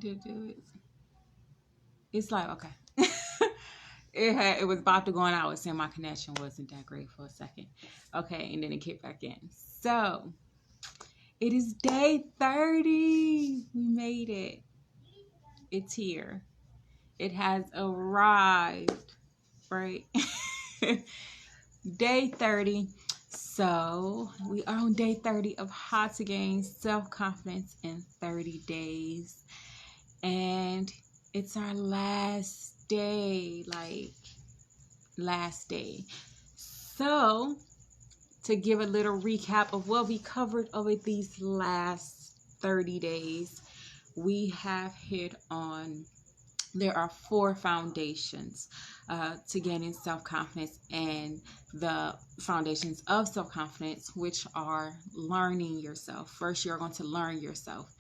Did do it. It's like okay. It was about to go on. I was saying my connection wasn't that great for a second. Okay, and then it kicked back in. So it is day 30. We made it. It's here. It has arrived. Right? Day 30. So we are on day 30 of How to Gain Self-Confidence in 30 Days. And it's our last day. Like last day. So to give a little recap of what we covered over these last 30 days, we have hit on there are 4 foundations to gaining self-confidence, and the foundations of self-confidence, which are learning yourself. First, you're going to learn yourself,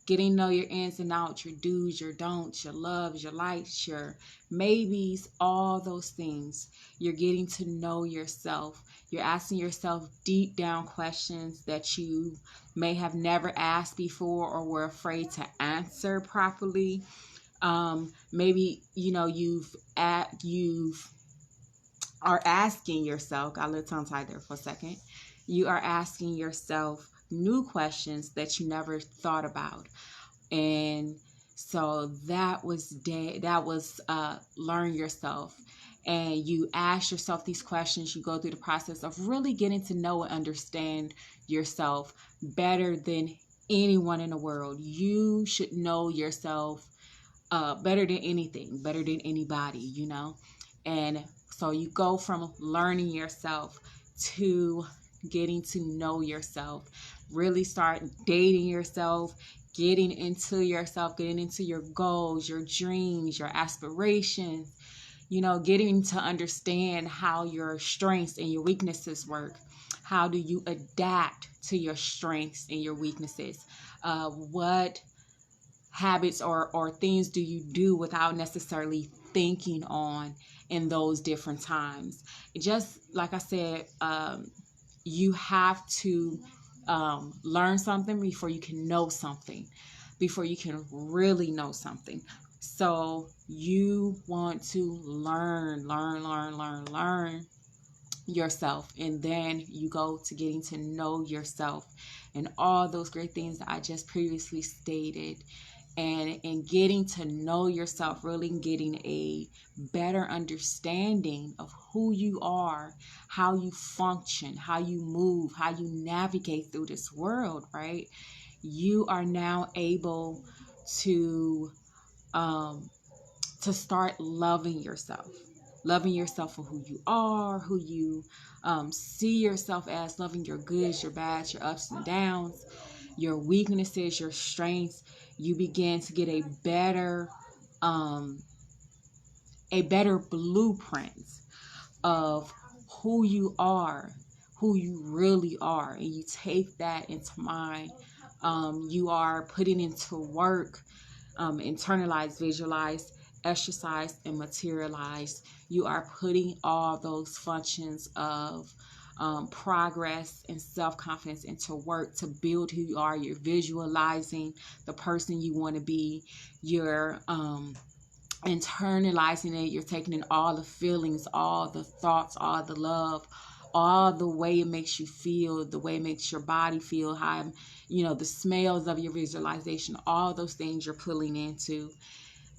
getting to know your ins and outs, your do's, your don'ts, your loves, your likes, your maybes, all those things. You're getting to know yourself. You're asking yourself deep down questions that you may have never asked before or were afraid to answer properly. Maybe you've are asking yourself, got a little tongue tied there for a second. You are asking yourself new questions that you never thought about. And so that was learn yourself. And you ask yourself these questions. You go through the process of really getting to know and understand yourself better than anyone in the world. You should know yourself better than anything, better than anybody, And so you go from learning yourself to getting to know yourself, really start dating yourself, getting into yourself, getting into your goals, your dreams, your aspirations, getting to understand how your strengths and your weaknesses work. How do you adapt to your strengths and your weaknesses? What habits or things do you do without necessarily thinking on in those different times? Just like I said, you have to learn something before you can know something, before you can really know something. So you want to learn yourself, and then you go to getting to know yourself and all those great things that I just previously stated. And in getting to know yourself, really getting a better understanding of who you are, how you function, how you move, how you navigate through this world, right? You are now able to start loving yourself for who you are, who you see yourself as, loving your goods, your bads, your ups and downs, your weaknesses, your strengths. You begin to get a better blueprint of who you are, who you really are, and you take that into mind. You are putting into work, internalize, visualize, exercise, and materialize. You are putting all those functions of progress and self-confidence into work to build who you are. You're visualizing the person you want to be. You're internalizing it. You're taking in all the feelings, all the thoughts, all the love, all the way it makes you feel, the way it makes your body feel, how, the smells of your visualization, all those things you're pulling into.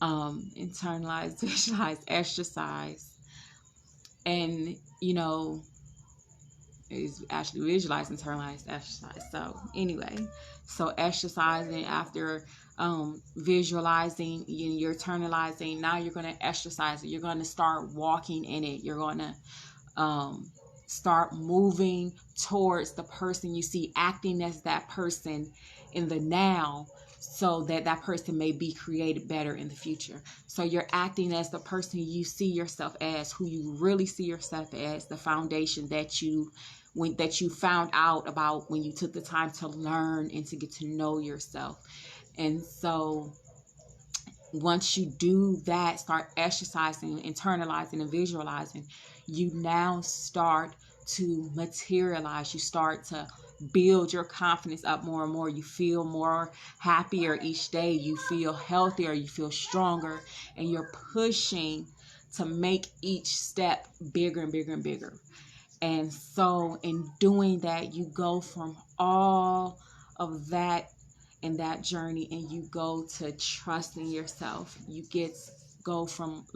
Internalize, visualize, exercise. And, is actually visualize, internalize, exercise. So anyway, so exercising after visualizing, you're internalizing. Now you're going to exercise it. You're going to start walking in it. You're going to start moving towards the person you see, acting as that person in the now, so that person may be created better in the future. So you're acting as the person you see yourself as, who you really see yourself as, the foundation that you found out about when you took the time to learn and to get to know yourself. And so once you do that, start exercising, internalizing, and visualizing, you now start to materialize. You start to build your confidence up more and more. You feel more happier each day. You feel healthier. You feel stronger. And you're pushing to make each step bigger and bigger and bigger. And so in doing that, you go from all of that in that journey, and you go to trusting yourself. You go from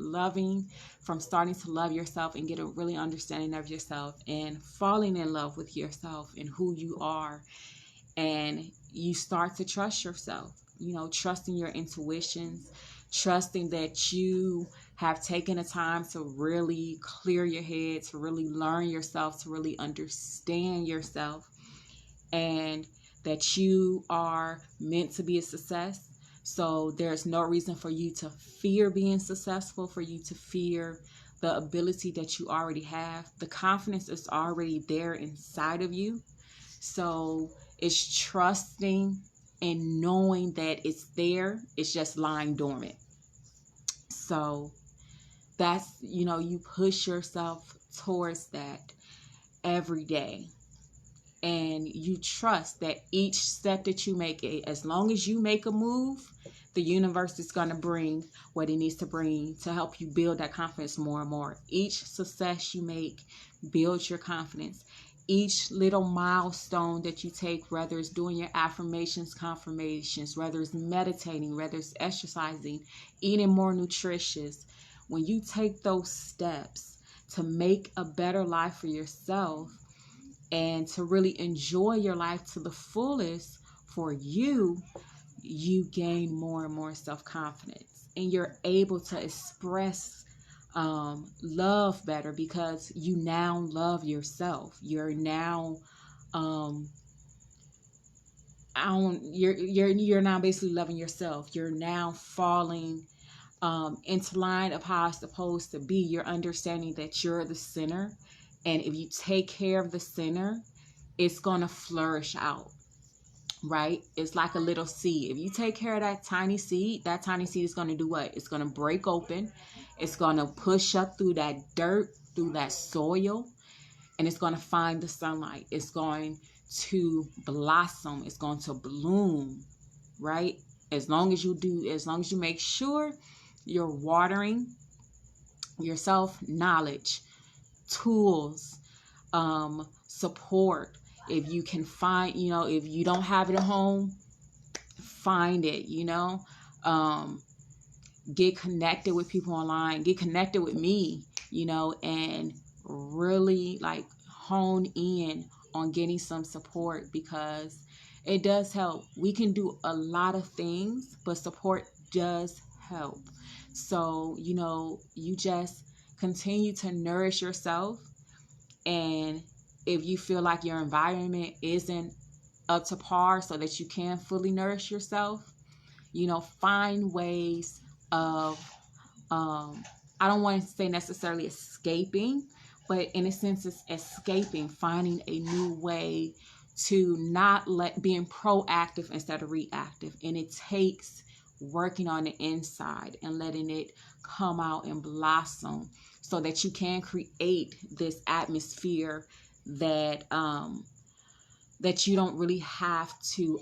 starting to love yourself and get a really understanding of yourself, and falling in love with yourself and who you are. And you start to trust yourself, trusting your intuitions, trusting that you have taken the time to really clear your head, to really learn yourself, to really understand yourself, and that you are meant to be a success. So there's no reason for you to fear being successful, for you to fear the ability that you already have. The confidence is already there inside of you. So it's trusting and knowing that it's there. It's just lying dormant. So that's, you push yourself towards that every day. And you trust that each step that you make, as long as you make a move, the universe is going to bring what it needs to bring to help you build that confidence more and more. Each success you make builds your confidence. Each little milestone that you take, whether it's doing your affirmations, confirmations, whether it's meditating, whether it's exercising, eating more nutritious, when you take those steps to make a better life for yourself, and to really enjoy your life to the fullest for you, you gain more and more self-confidence. And you're able to express love better, because you now love yourself. You're now you're now basically loving yourself. You're now falling into line of how it's supposed to be. You're understanding that you're the center. And if you take care of the center, it's going to flourish out, right? It's like a little seed. If you take care of that tiny seed is going to do what? It's going to break open. It's going to push up through that dirt, through that soil, and it's going to find the sunlight. It's going to blossom. It's going to bloom, right? As long as you make sure you're watering yourself, knowledge, tools, support. If you can find, if you don't have it at home, find it, get connected with people online, get connected with me, and really hone in on getting some support, because it does help. We can do a lot of things, but support does help. So, you just continue to nourish yourself. And if you feel like your environment isn't up to par so that you can fully nourish yourself, find ways of, I don't want to say necessarily escaping, but in a sense it's escaping, finding a new way to being proactive instead of reactive. And it takes working on the inside and letting it come out and blossom, so that you can create this atmosphere that that you don't really have to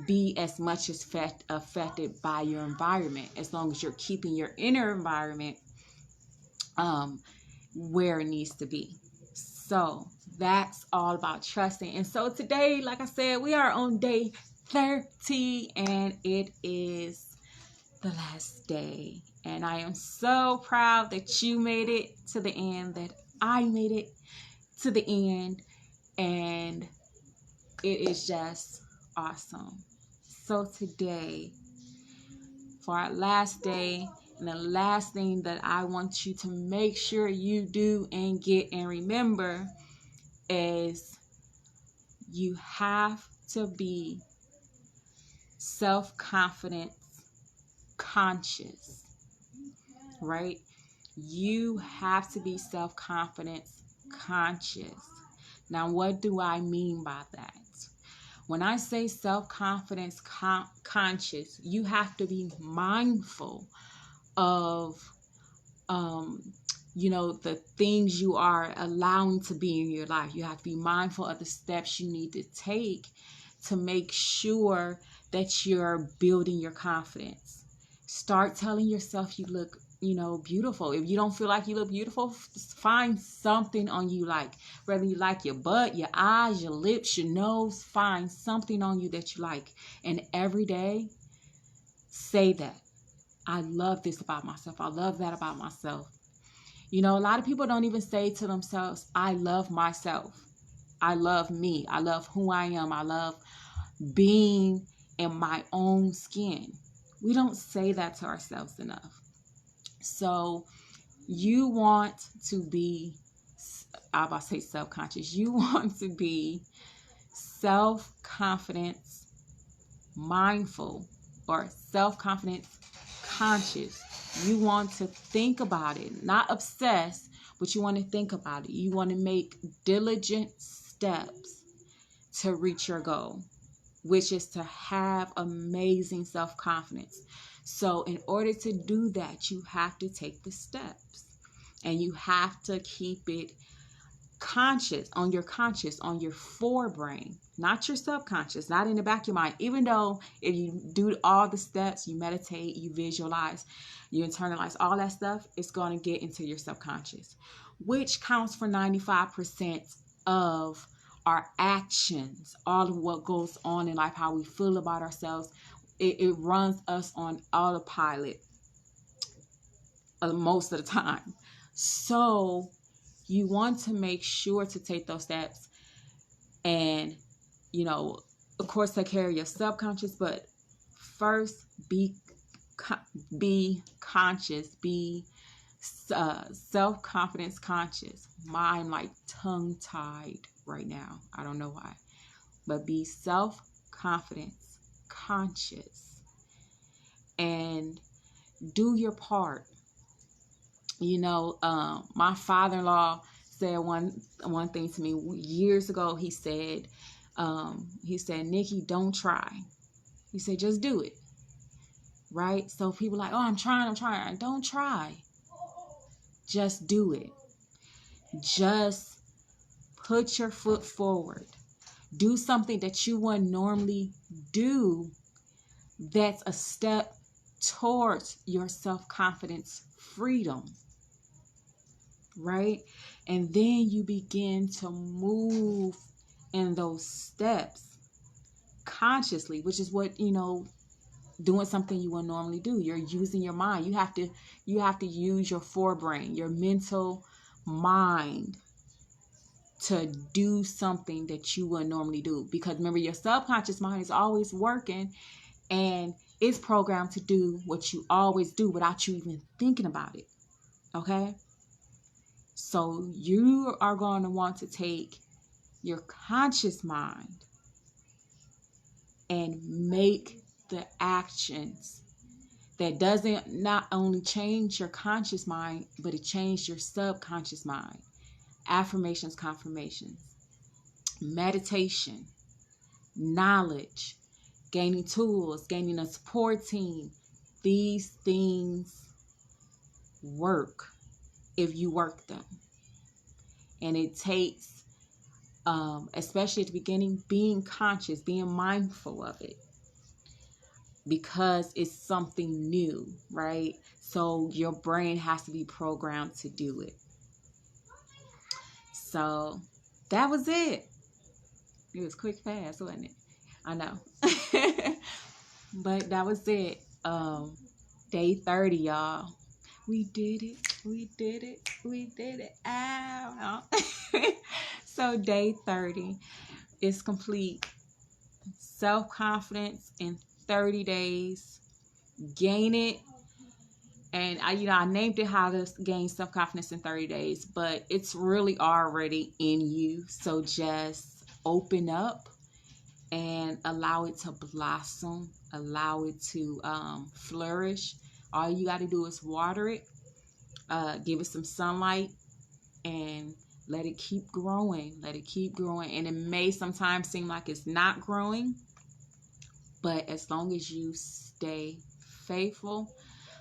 be as much as affected by your environment, as long as you're keeping your inner environment where it needs to be. So that's all about trusting. And so today, like I said, we are on day 30, and it is the last day. And I am so proud that you made it to the end, that I made it to the end, and it is just awesome. So today, for our last day, and the last thing that I want you to make sure you do and get and remember is you have to be self-confidence conscious, right? You have to be self-confidence conscious. Now, what do I mean by that? When I say self-confidence conscious, you have to be mindful of the things you are allowing to be in your life. You have to be mindful of the steps you need to take to make sure that you're building your confidence. Start telling yourself you look, beautiful. If you don't feel like you look beautiful, find something on you, like whether you like your butt, your eyes, your lips, your nose, find something on you that you like. And every day, say that. I love this about myself. I love that about myself. A lot of people don't even say to themselves, I love myself. I love me. I love who I am. I love being in my own skin. We don't say that to ourselves enough. So you want to be, I'm about to say self-conscious. You want to be self-confidence mindful, or self-confidence conscious. You want to think about it, not obsess, but you want to think about it. You want to make diligent steps to reach your goal, which is to have amazing self-confidence. So in order to do that, you have to take the steps, and you have to keep it conscious, on your forebrain, not your subconscious, not in the back of your mind. Even though if you do all the steps, you meditate, you visualize, you internalize, all that stuff, it's going to get into your subconscious, which counts for 95% of our actions, all of what goes on in life, how we feel about ourselves. It runs us on autopilot most of the time. So you want to make sure to take those steps and, of course, take care of your subconscious, but first be conscious, be self-confidence conscious. I'm like tongue-tied right now. I don't know why, but be self-confidence conscious and do your part. My father-in-law said one thing to me years ago. He said, Nikki, don't try. He said, just do it. Right? So people are like, oh, I'm trying. Don't try. Just do it. Just put your foot forward. Do something that you wouldn't normally do. That's a step towards your self-confidence freedom. Right? And then you begin to move in those steps consciously, which is what, doing something you would normally do. You're using your mind. You have to use your forebrain, your mental mind, to do something that you would normally do. Because remember, your subconscious mind is always working, and it's programmed to do what you always do without you even thinking about it. Okay? So you are going to want to take your conscious mind and make the actions that doesn't not only change your conscious mind, but it changes your subconscious mind. Affirmations, confirmations, meditation, knowledge, gaining tools, gaining a support team. These things work if you work them. And it takes, especially at the beginning, being conscious, being mindful of it, because it's something new, right? So your brain has to be programmed to do it. So that was it. It was quick, fast, wasn't it? I know. But that was it. Day 30, y'all. We did it. Ow. So day 30 is complete. Self-confidence in 30 days. Gain it. And I named it how to gain self-confidence in 30 days, but it's really already in you. So just open up and allow it to blossom, allow it to flourish. All you got to do is water it, give it some sunlight, and let it keep growing. And it may sometimes seem like it's not growing, but as long as you stay faithful,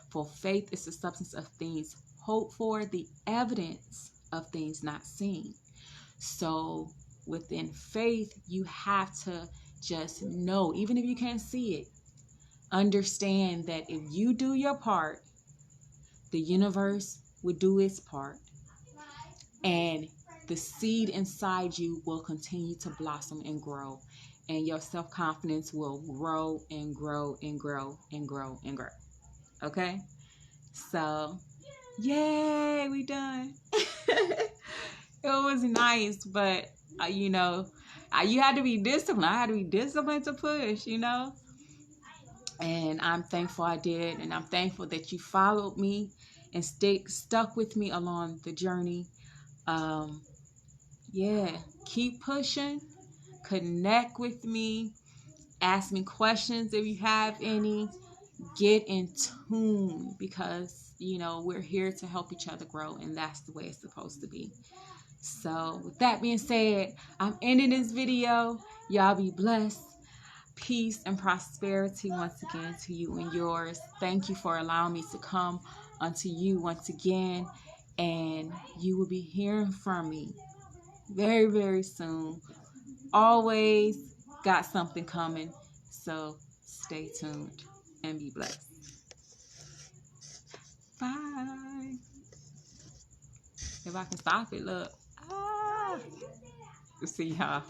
for faith is the substance of things hoped for, the evidence of things not seen. So within faith, you have to just know, even if you can't see it, understand that if you do your part, the universe will do its part. And the seed inside you will continue to blossom and grow. And your self-confidence will grow and grow and grow and grow and grow. Okay? So, yay, we done. It was nice, but, you had to be disciplined. I had to be disciplined to push, And I'm thankful I did. And I'm thankful that you followed me and stuck with me along the journey. Keep pushing. Connect with me. Ask me questions if you have any. Get in tune because, we're here to help each other grow, and that's the way it's supposed to be. So with that being said, I'm ending this video. Y'all be blessed. Peace and prosperity once again to you and yours. Thank you for allowing me to come unto you once again. And you will be hearing from me very, very soon. Always got something coming. So stay tuned and be blessed. Bye. If I can stop it, look. See y'all.